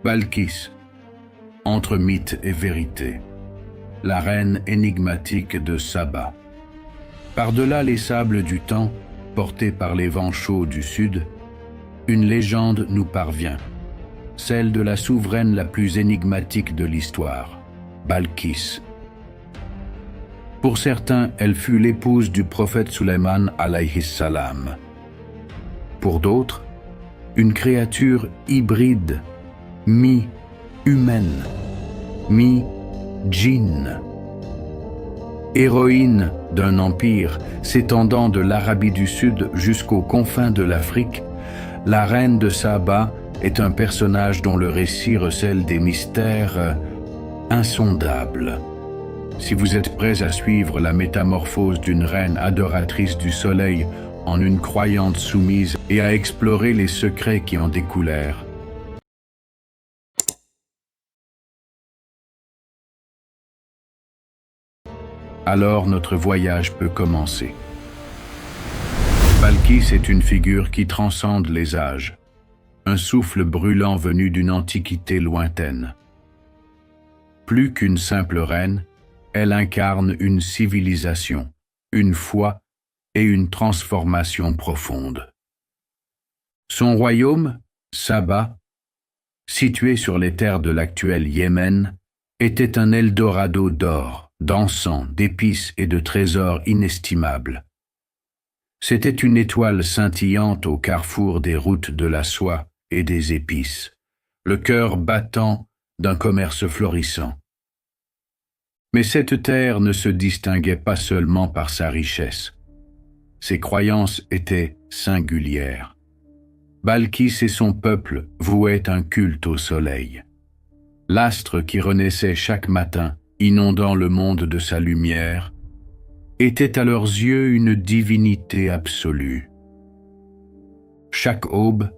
Balkis, entre mythe et vérité, la reine énigmatique de Saba. Par-delà les sables du temps, portés par les vents chauds du sud, une légende nous parvient, celle de la souveraine la plus énigmatique de l'histoire, Balkis. Pour certains, elle fut l'épouse du prophète Sulayman alayhi salam. Pour d'autres, une créature hybride, mi-humaine, mi-djinn. Héroïne d'un empire s'étendant de l'Arabie du Sud jusqu'aux confins de l'Afrique, la reine de Saba est un personnage dont le récit recèle des mystères insondables. Si vous êtes prêts à suivre la métamorphose d'une reine adoratrice du soleil en une croyante soumise et à explorer les secrets qui en découlèrent, alors notre voyage peut commencer. Balkis est une figure qui transcende les âges, un souffle brûlant venu d'une antiquité lointaine. Plus qu'une simple reine, elle incarne une civilisation, une foi et une transformation profonde. Son royaume, Saba, situé sur les terres de l'actuel Yémen, était un Eldorado d'or, d'encens, d'épices et de trésors inestimables. C'était une étoile scintillante au carrefour des routes de la soie et des épices, le cœur battant d'un commerce florissant. Mais cette terre ne se distinguait pas seulement par sa richesse. Ses croyances étaient singulières. Balkis et son peuple vouaient un culte au soleil. L'astre qui renaissait chaque matin, inondant le monde de sa lumière, était à leurs yeux une divinité absolue. Chaque aube,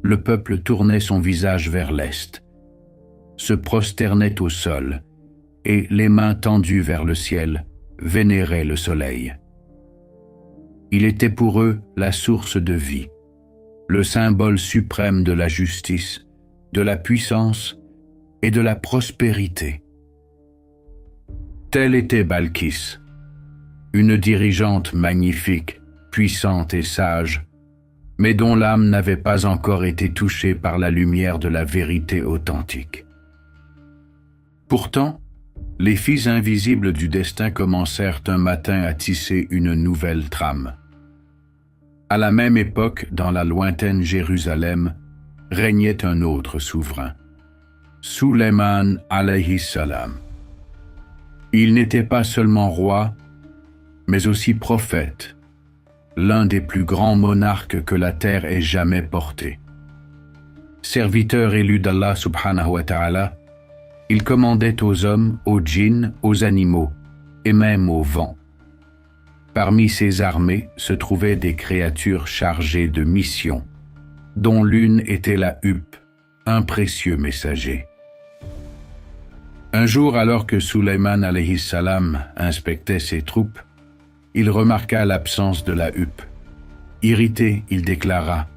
le peuple tournait son visage vers l'est, se prosternait au sol et, les mains tendues vers le ciel, vénérait le soleil. Il était pour eux la source de vie, le symbole suprême de la justice, de la puissance et de la prospérité. Telle était Balkis, une dirigeante magnifique, puissante et sage, mais dont l'âme n'avait pas encore été touchée par la lumière de la vérité authentique. Pourtant, les fils invisibles du destin commencèrent un matin à tisser une nouvelle trame. À la même époque, dans la lointaine Jérusalem, régnait un autre souverain, Sulayman alayhi salam. Il n'était pas seulement roi, mais aussi prophète, l'un des plus grands monarques que la terre ait jamais porté. Serviteur élu d'Allah subhanahu wa ta'ala, il commandait aux hommes, aux djinns, aux animaux et même au vent. Parmi ses armées se trouvaient des créatures chargées de missions, dont l'une était la huppe, un précieux messager. Un jour, alors que Sulayman alayhi salam inspectait ses troupes, il remarqua l'absence de la huppe. Irrité, il déclara :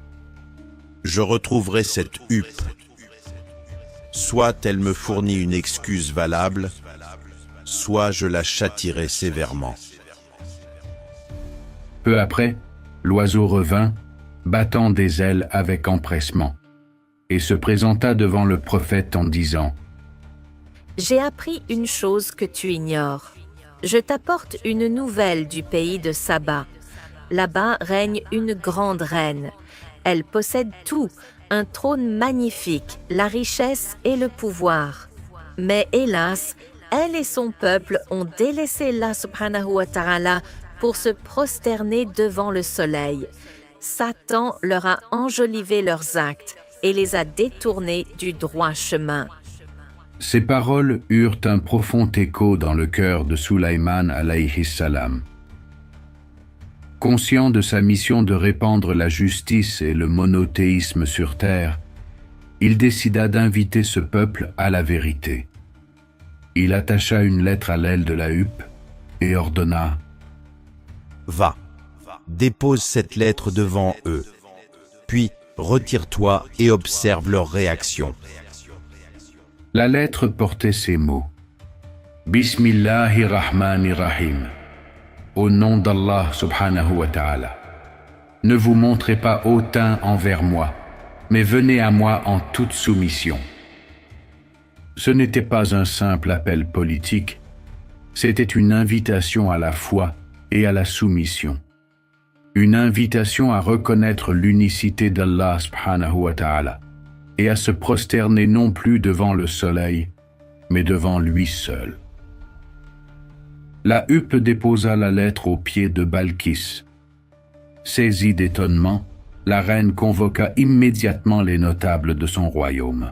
« Je retrouverai cette huppe. Soit elle me fournit une excuse valable, soit je la châtierai sévèrement. » Peu après, l'oiseau revint, battant des ailes avec empressement, et se présenta devant le prophète en disant : « J'ai appris une chose que tu ignores. Je t'apporte une nouvelle du pays de Saba. Là-bas règne une grande reine. Elle possède tout, un trône magnifique, la richesse et le pouvoir. Mais hélas, elle et son peuple ont délaissé Allah subhanahu wa ta'ala pour se prosterner devant le soleil. Satan leur a enjolivé leurs actes et les a détournés du droit chemin. » Ces paroles eurent un profond écho dans le cœur de Sulayman alayhi salam. Conscient de sa mission de répandre la justice et le monothéisme sur terre, il décida d'inviter ce peuple à la vérité. Il attacha une lettre à l'aile de la huppe et ordonna : « Va, dépose cette lettre devant eux, puis retire-toi et observe leur réaction. La lettre portait ces mots. Bismillahirrahmanirrahim. Au nom d'Allah subhanahu wa ta'ala. Ne vous montrez pas hautain envers moi, mais venez à moi en toute soumission. Ce n'était pas un simple appel politique, c'était une invitation à la foi et à la soumission. Une invitation à reconnaître l'unicité d'Allah subhanahu wa ta'ala et à se prosterner non plus devant le soleil, mais devant lui seul. La huppe déposa la lettre aux pieds de Balkis. Saisie d'étonnement, la reine convoqua immédiatement les notables de son royaume.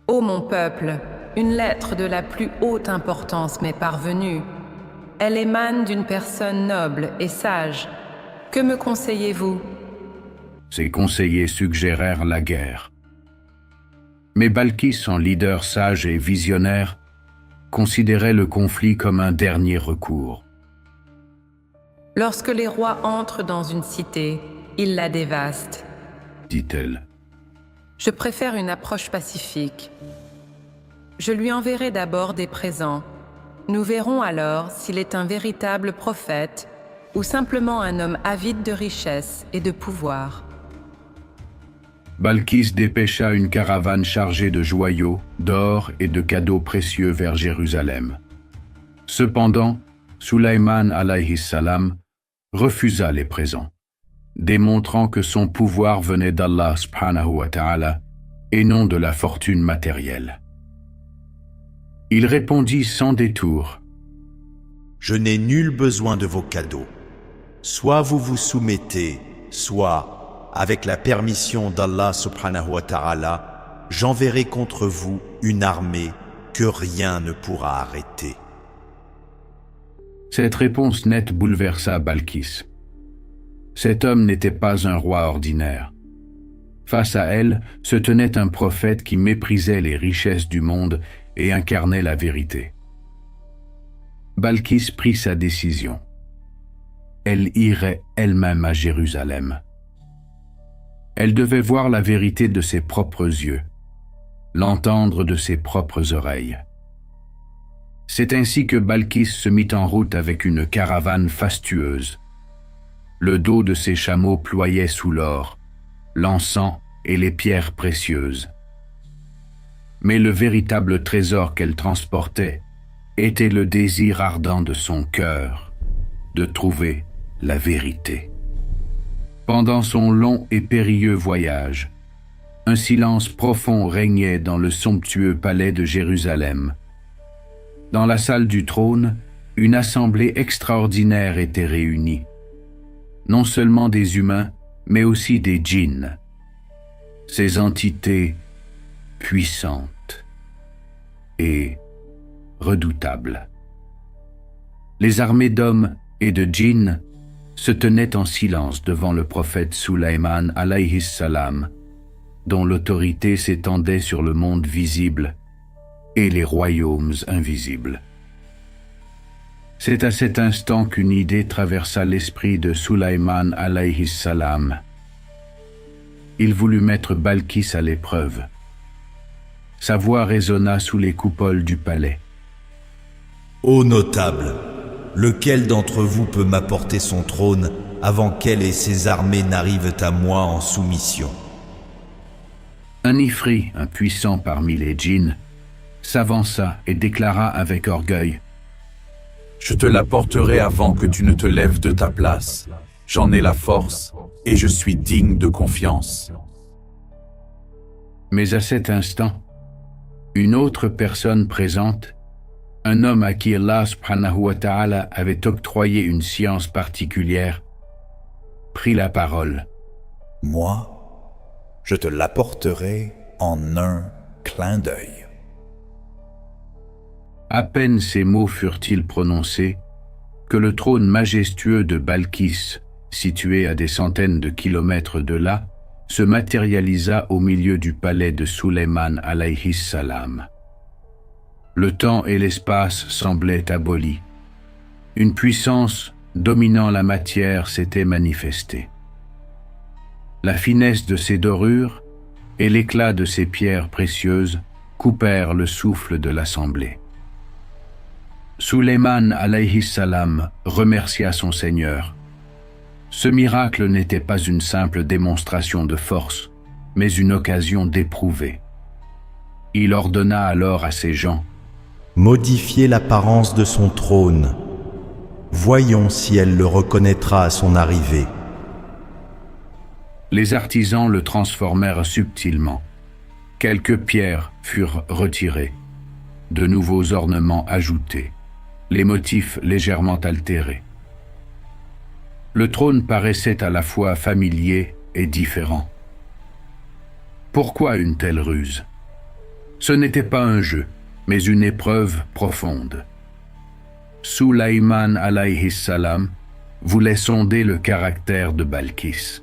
Ô mon peuple, une lettre de la plus haute importance m'est parvenue. Elle émane d'une personne noble et sage. Que me conseillez-vous? Ses conseillers suggérèrent la guerre. Mais Balkis, en leader sage et visionnaire, considérait le conflit comme un dernier recours. Lorsque les rois entrent dans une cité, ils la dévastent, dit-elle. Je préfère une approche pacifique. Je lui enverrai d'abord des présents. Nous verrons alors s'il est un véritable prophète ou simplement un homme avide de richesse et de pouvoir. Balkis dépêcha une caravane chargée de joyaux, d'or et de cadeaux précieux vers Jérusalem. Cependant, Sulayman alayhi salam refusa les présents, démontrant que son pouvoir venait d'Allah subhanahu wa ta'ala et non de la fortune matérielle. Il répondit sans détour. Je n'ai nul besoin de vos cadeaux. Soit vous vous soumettez, soit, avec la permission d'Allah subhanahu wa ta'ala, j'enverrai contre vous une armée que rien ne pourra arrêter. Cette réponse nette bouleversa Balkis. Cet homme n'était pas un roi ordinaire. Face à elle se tenait un prophète qui méprisait les richesses du monde et incarnait la vérité. Balkis prit sa décision. Elle irait elle-même à Jérusalem. Elle devait voir la vérité de ses propres yeux, l'entendre de ses propres oreilles. C'est ainsi que Balkis se mit en route avec une caravane fastueuse. Le dos de ses chameaux ployait sous l'or, l'encens et les pierres précieuses. Mais le véritable trésor qu'elle transportait était le désir ardent de son cœur, de trouver la vérité. Pendant son long et périlleux voyage, un silence profond régnait dans le somptueux palais de Jérusalem. Dans la salle du trône, une assemblée extraordinaire était réunie. Non seulement des humains, mais aussi des djinns. Ces entités puissantes et redoutables. Les armées d'hommes et de djinns se tenaient en silence devant le prophète Sulayman alayhi salam, dont l'autorité s'étendait sur le monde visible et les royaumes invisibles. C'est à cet instant qu'une idée traversa l'esprit de Sulayman alayhi salam. Il voulut mettre Balkis à l'épreuve. Sa voix résonna sous les coupoles du palais. Ô notable, lequel d'entre vous peut m'apporter son trône avant qu'elle et ses armées n'arrivent à moi en soumission? Un ifri, un puissant parmi les djinns, s'avança et déclara avec orgueil: Je te l'apporterai avant que tu ne te lèves de ta place. J'en ai la force et je suis digne de confiance. Mais à cet instant, une autre personne présente, un homme à qui Allah subhanahu wa ta'ala avait octroyé une science particulière, prit la parole. Moi, je te l'apporterai en un clin d'œil. À peine ces mots furent-ils prononcés que le trône majestueux de Balkis, situé à des centaines de kilomètres de là, se matérialisa au milieu du palais de Sulayman alayhi salam. Le temps et l'espace semblaient abolis. Une puissance dominant la matière s'était manifestée. La finesse de ses dorures et l'éclat de ses pierres précieuses coupèrent le souffle de l'assemblée. Sulayman alayhi salam remercia son Seigneur. Ce miracle n'était pas une simple démonstration de force, mais une occasion d'éprouver. Il ordonna alors à ses gens: Modifiez l'apparence de son trône. Voyons si elle le reconnaîtra à son arrivée. Les artisans le transformèrent subtilement. Quelques pierres furent retirées, de nouveaux ornements ajoutés, les motifs légèrement altérés. Le trône paraissait à la fois familier et différent. Pourquoi une telle ruse? Ce n'était pas un jeu, mais une épreuve profonde. Sulayman alayhi salam voulait sonder le caractère de Balkis.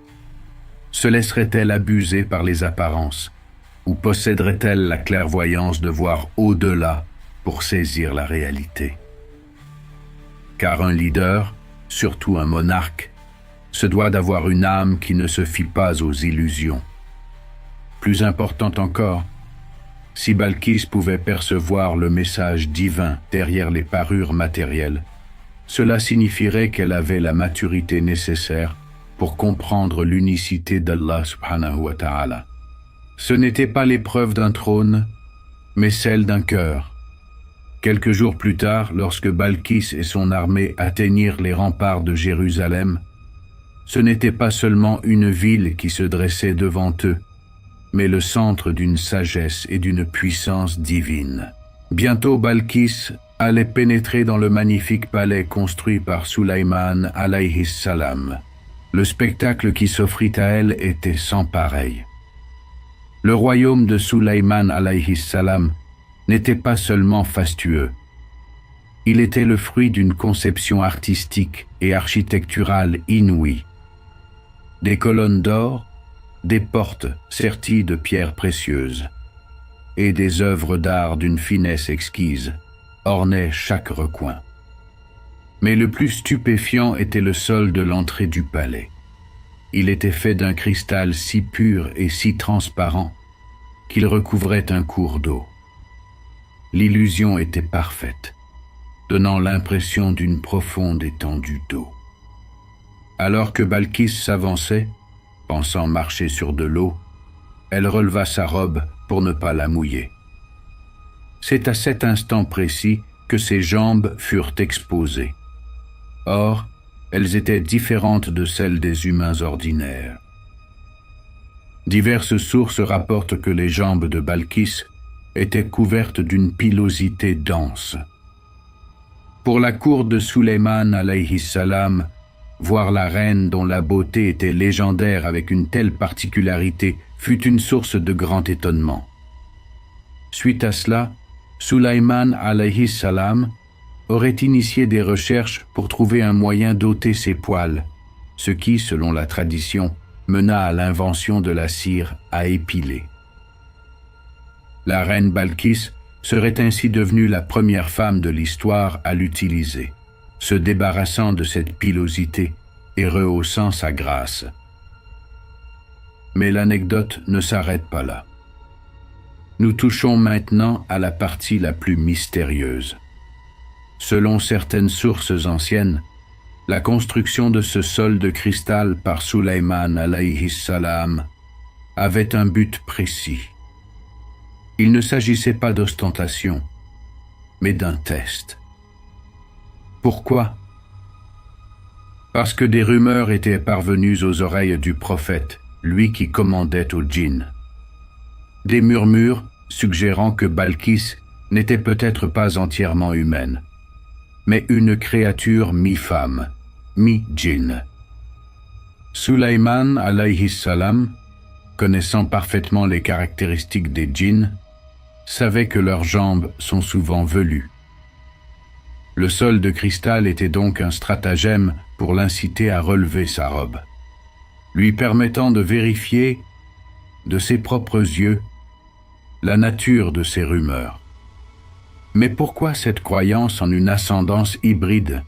Se laisserait-elle abuser par les apparences, ou posséderait-elle la clairvoyance de voir au-delà pour saisir la réalité? Car un leader, surtout un monarque, se doit d'avoir une âme qui ne se fie pas aux illusions. Plus important encore, si Balkis pouvait percevoir le message divin derrière les parures matérielles, cela signifierait qu'elle avait la maturité nécessaire pour comprendre l'unicité d'Allah subhanahu wa ta'ala. Ce n'était pas l'épreuve d'un trône, mais celle d'un cœur. Quelques jours plus tard, lorsque Balkis et son armée atteignirent les remparts de Jérusalem, ce n'était pas seulement une ville qui se dressait devant eux, mais le centre d'une sagesse et d'une puissance divine. Bientôt Balkis allait pénétrer dans le magnifique palais construit par Sulayman alayhi salam. Le spectacle qui s'offrit à elle était sans pareil. Le royaume de Sulayman alayhi salam n'était pas seulement fastueux. Il était le fruit d'une conception artistique et architecturale inouïe. Des colonnes d'or, des portes serties de pierres précieuses et des œuvres d'art d'une finesse exquise ornaient chaque recoin. Mais le plus stupéfiant était le sol de l'entrée du palais. Il était fait d'un cristal si pur et si transparent qu'il recouvrait un cours d'eau. L'illusion était parfaite, donnant l'impression d'une profonde étendue d'eau. Alors que Balkis s'avançait, pensant marcher sur de l'eau, elle releva sa robe pour ne pas la mouiller. C'est à cet instant précis que ses jambes furent exposées. Or, elles étaient différentes de celles des humains ordinaires. Diverses sources rapportent que les jambes de Balkis étaient couvertes d'une pilosité dense. Pour la cour de Sulayman alayhi salam, voir la reine dont la beauté était légendaire avec une telle particularité fut une source de grand étonnement. Suite à cela, Sulayman alayhi salam aurait initié des recherches pour trouver un moyen d'ôter ses poils, ce qui, selon la tradition, mena à l'invention de la cire à épiler. La reine Balkis serait ainsi devenue la première femme de l'histoire à l'utiliser, se débarrassant de cette pilosité et rehaussant sa grâce. Mais l'anecdote ne s'arrête pas là. Nous touchons maintenant à la partie la plus mystérieuse. Selon certaines sources anciennes, la construction de ce sol de cristal par Sulayman alayhi salam avait un but précis. Il ne s'agissait pas d'ostentation, mais d'un test. Pourquoi? Parce que des rumeurs étaient parvenues aux oreilles du prophète, lui qui commandait aux djinns. Des murmures suggérant que Balkis n'était peut-être pas entièrement humaine, mais une créature mi-femme, mi-djinn. Sulayman alayhi salam, connaissant parfaitement les caractéristiques des djinns, savait que leurs jambes sont souvent velues. Le sol de cristal était donc un stratagème pour l'inciter à relever sa robe, lui permettant de vérifier, de ses propres yeux, la nature de ces rumeurs. Mais pourquoi cette croyance en une ascendance hybride?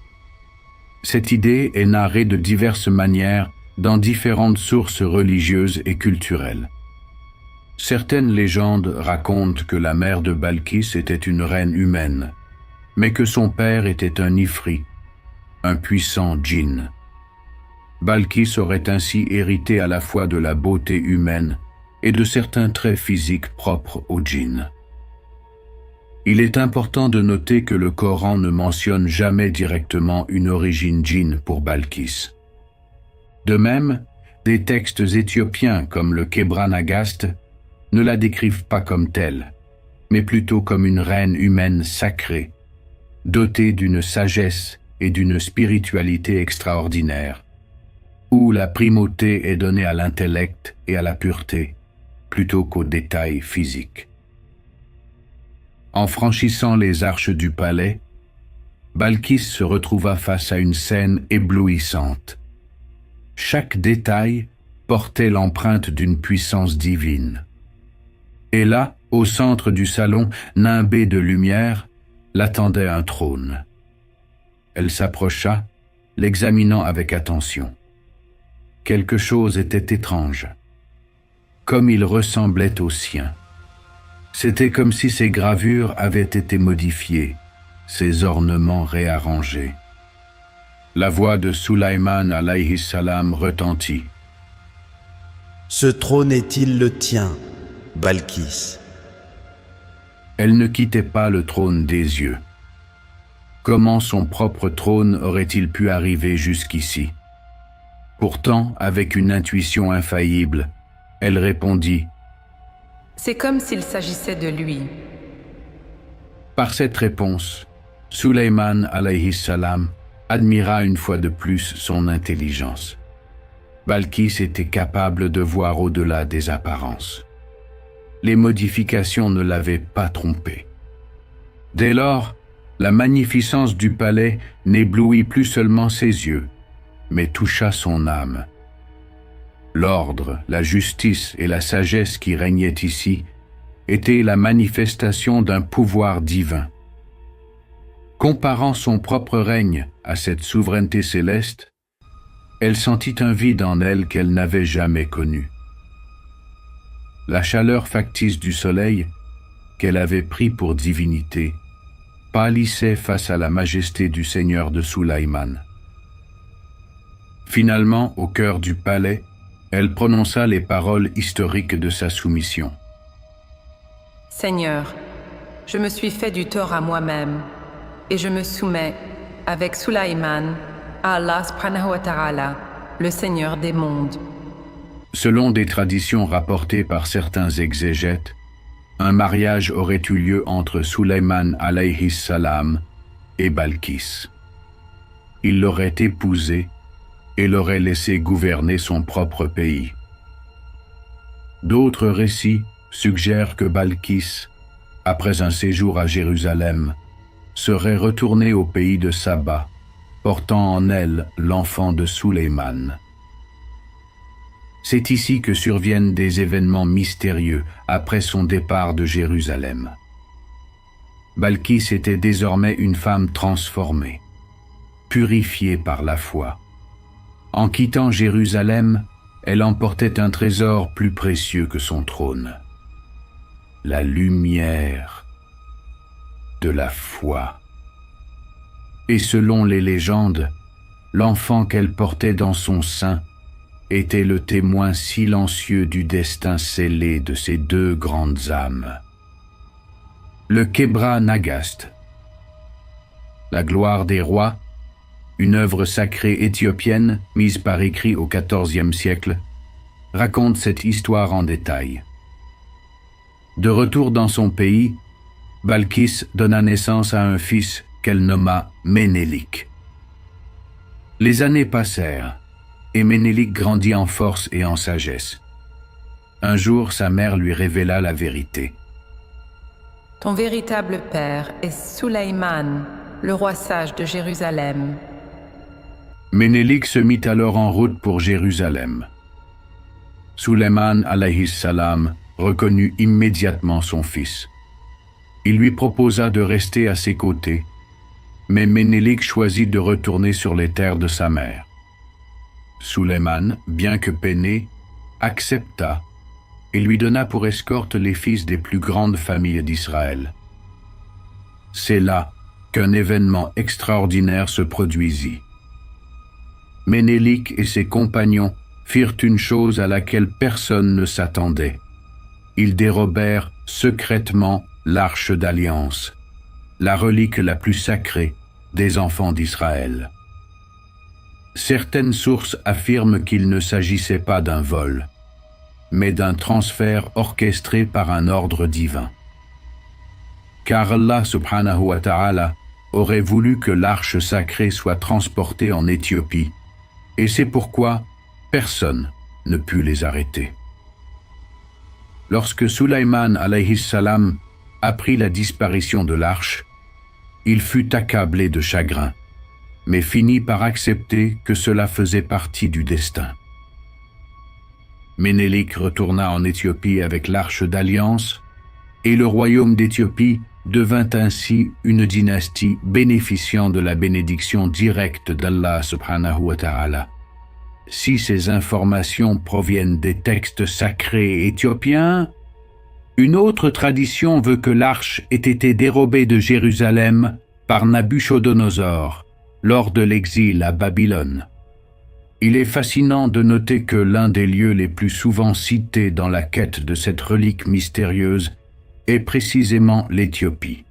Cette idée est narrée de diverses manières dans différentes sources religieuses et culturelles. Certaines légendes racontent que la mère de Balkis était une reine humaine, mais que son père était un ifri, un puissant djinn. Balkis aurait ainsi hérité à la fois de la beauté humaine et de certains traits physiques propres au djinn. Il est important de noter que le Coran ne mentionne jamais directement une origine djinn pour Balkis. De même, des textes éthiopiens comme le Kebra Nagast ne la décrivent pas comme telle, mais plutôt comme une reine humaine sacrée, dotée d'une sagesse et d'une spiritualité extraordinaires, où la primauté est donnée à l'intellect et à la pureté, plutôt qu'aux détails physiques. En franchissant les arches du palais, Balkis se retrouva face à une scène éblouissante. Chaque détail portait l'empreinte d'une puissance divine. Et là, au centre du salon, nimbé de lumière, l'attendait un trône. Elle s'approcha, l'examinant avec attention. Quelque chose était étrange, comme il ressemblait au sien. C'était comme si ses gravures avaient été modifiées, ses ornements réarrangés. La voix de Sulayman alayhi salam retentit. « Ce trône est-il le tien, Balkis ?» Elle ne quittait pas le trône des yeux. Comment son propre trône aurait-il pu arriver jusqu'ici? Pourtant, avec une intuition infaillible, elle répondit « C'est comme s'il s'agissait de lui. » Par cette réponse, Sulayman alayhi salam admira une fois de plus son intelligence. Balkis était capable de voir au-delà des apparences. Les modifications ne l'avaient pas trompé. Dès lors, la magnificence du palais n'éblouit plus seulement ses yeux, mais toucha son âme. L'ordre, la justice et la sagesse qui régnaient ici étaient la manifestation d'un pouvoir divin. Comparant son propre règne à cette souveraineté céleste, elle sentit un vide en elle qu'elle n'avait jamais connu. La chaleur factice du soleil, qu'elle avait pris pour divinité, pâlissait face à la majesté du seigneur de Sulayman. Finalement, au cœur du palais, elle prononça les paroles historiques de sa soumission. « Seigneur, je me suis fait du tort à moi-même et je me soumets, avec Sulayman, à Allah subhanahu wa ta'ala, le Seigneur des mondes. » Selon des traditions rapportées par certains exégètes, un mariage aurait eu lieu entre Sulayman alayhi salam et Balkis. Il l'aurait épousée et l'aurait laissé gouverner son propre pays. D'autres récits suggèrent que Balkis, après un séjour à Jérusalem, serait retournée au pays de Saba, portant en elle l'enfant de Sulayman. C'est ici que surviennent des événements mystérieux après son départ de Jérusalem. Balkis était désormais une femme transformée, purifiée par la foi. En quittant Jérusalem, elle emportait un trésor plus précieux que son trône. La lumière de la foi. Et selon les légendes, l'enfant qu'elle portait dans son sein était le témoin silencieux du destin scellé de ces deux grandes âmes. Le Kebra Nagast. La gloire des rois, une œuvre sacrée éthiopienne mise par écrit au XIVe siècle, raconte cette histoire en détail. De retour dans son pays, Balkis donna naissance à un fils qu'elle nomma Ménélik. Les années passèrent, et Ménélik grandit en force et en sagesse. Un jour, sa mère lui révéla la vérité. « Ton véritable père est Sulayman, le roi sage de Jérusalem. » Ménélik se mit alors en route pour Jérusalem. Sulayman alayhi salam reconnut immédiatement son fils. Il lui proposa de rester à ses côtés, mais Ménélik choisit de retourner sur les terres de sa mère. Sulayman, bien que peiné, accepta et lui donna pour escorte les fils des plus grandes familles d'Israël. C'est là qu'un événement extraordinaire se produisit. Ménélik et ses compagnons firent une chose à laquelle personne ne s'attendait. Ils dérobèrent secrètement l'arche d'alliance, la relique la plus sacrée des enfants d'Israël. Certaines sources affirment qu'il ne s'agissait pas d'un vol, mais d'un transfert orchestré par un ordre divin. Car Allah subhanahu wa ta'ala aurait voulu que l'arche sacrée soit transportée en Éthiopie, et c'est pourquoi personne ne put les arrêter. Lorsque Sulayman alayhi salam apprit la disparition de l'arche, il fut accablé de chagrin, mais finit par accepter que cela faisait partie du destin. Ménélik retourna en Éthiopie avec l'arche d'alliance, et le royaume d'Éthiopie devint ainsi une dynastie bénéficiant de la bénédiction directe d'Allah subhanahu wa ta'ala. Si ces informations proviennent des textes sacrés éthiopiens, une autre tradition veut que l'arche ait été dérobée de Jérusalem par Nabuchodonosor lors de l'exil à Babylone. Il est fascinant de noter que l'un des lieux les plus souvent cités dans la quête de cette relique mystérieuse est précisément l'Éthiopie.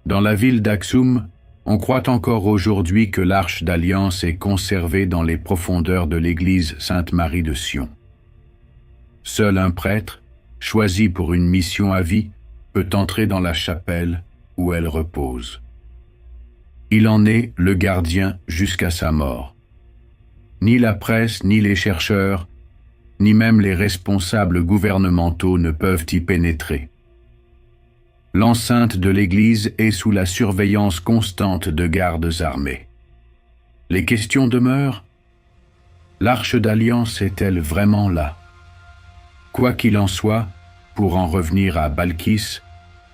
Dans la ville d'Aksum, on croit encore aujourd'hui que l'arche d'alliance est conservée dans les profondeurs de l'église Sainte-Marie de Sion. Seul un prêtre, choisi pour une mission à vie, peut entrer dans la chapelle où elle repose. Il en est le gardien jusqu'à sa mort. Ni la presse, ni les chercheurs, ni même les responsables gouvernementaux ne peuvent y pénétrer. L'enceinte de l'église est sous la surveillance constante de gardes armés. Les questions demeurent. L'arche d'alliance est-elle vraiment là? Quoi qu'il en soit, pour en revenir à Balkis,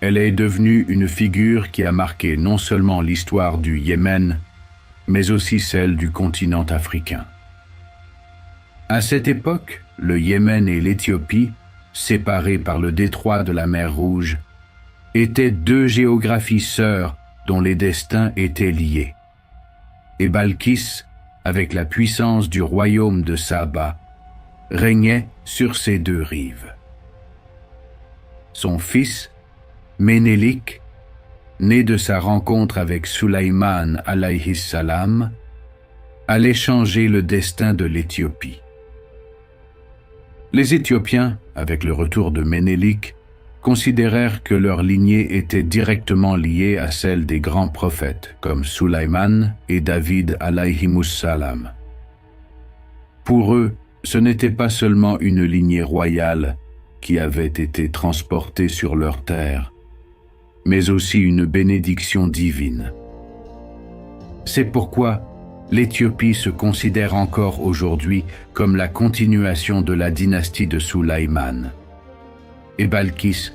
elle est devenue une figure qui a marqué non seulement l'histoire du Yémen, mais aussi celle du continent africain. À cette époque, le Yémen et l'Éthiopie, séparés par le détroit de la mer Rouge, étaient deux géographies sœurs dont les destins étaient liés. Et Balkis, avec la puissance du royaume de Saba, régnait sur ces deux rives. Son fils, Ménélik, né de sa rencontre avec Sulayman alayhi salam, allait changer le destin de l'Éthiopie. Les Éthiopiens, avec le retour de Ménélik, considérèrent que leur lignée était directement liée à celle des grands prophètes comme Sulayman et David alayhimus salam. Pour eux, ce n'était pas seulement une lignée royale qui avait été transportée sur leur terre, mais aussi une bénédiction divine. C'est pourquoi l'Éthiopie se considère encore aujourd'hui comme la continuation de la dynastie de Sulayman. Et Balkis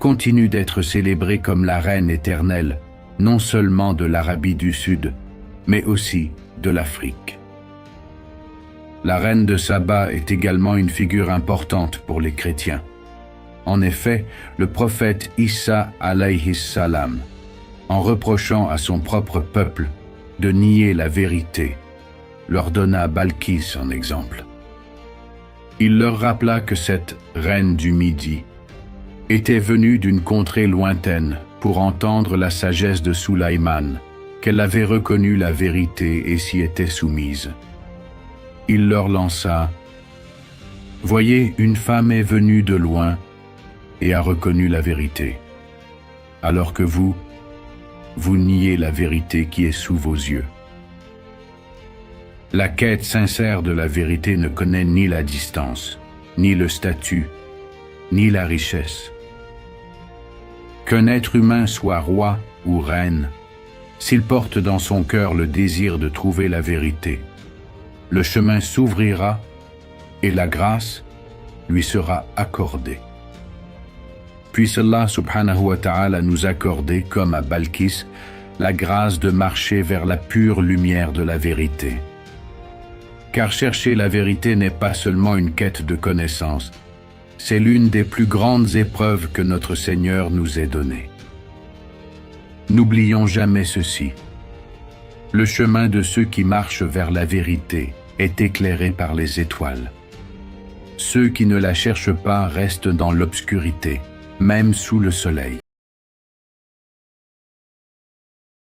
continue d'être célébrée comme la reine éternelle, non seulement de l'Arabie du Sud, mais aussi de l'Afrique. La reine de Saba est également une figure importante pour les chrétiens. En effet, le prophète Issa alayhi salam, en reprochant à son propre peuple de nier la vérité, leur donna Balkis en exemple. Il leur rappela que cette reine du Midi était venue d'une contrée lointaine pour entendre la sagesse de Sulayman, qu'elle avait reconnu la vérité et s'y était soumise. Il leur lança « Voyez, une femme est venue de loin et a reconnu la vérité, alors que vous niez la vérité qui est sous vos yeux. » La quête sincère de la vérité ne connaît ni la distance, ni le statut, ni la richesse. Qu'un être humain soit roi ou reine, s'il porte dans son cœur le désir de trouver la vérité, le chemin s'ouvrira et la grâce lui sera accordée. Puisse Allah subhanahu wa ta'ala nous accorder, comme à Balkis, la grâce de marcher vers la pure lumière de la vérité. Car chercher la vérité n'est pas seulement une quête de connaissance, C'est l'une des plus grandes épreuves que notre Seigneur nous ait données. N'oublions jamais ceci. Le chemin de ceux qui marchent vers la vérité est éclairé par les étoiles. Ceux qui ne la cherchent pas restent dans l'obscurité, même sous le soleil.